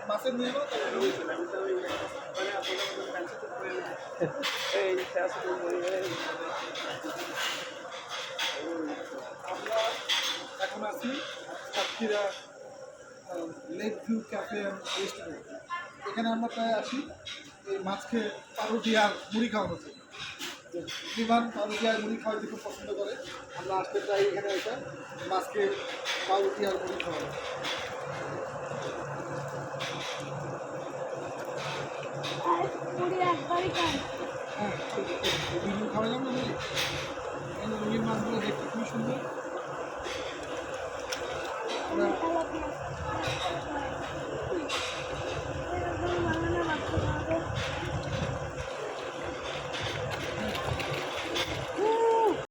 মাছের নিয়ে আমরা এখন আছি Satkhira lake view cafe and restaurant. এখানে আমরা প্রায় আসি এই মাছকে পাউরুটি আর মুড়ি খাওয়ানো হচ্ছে। বিমান পাউরুটি আর মুড়ি খাওয়াইতে খুব পছন্দ করে। আমরা আসতে চাই এখানে এসে মাছকে পাউরুটি আর মুড়ি খাওয়ানো। আর মুড়ি একবারই খাই। হ্যাঁ, ঠিক আছে। খাওয়াইলাম না মুড়ি।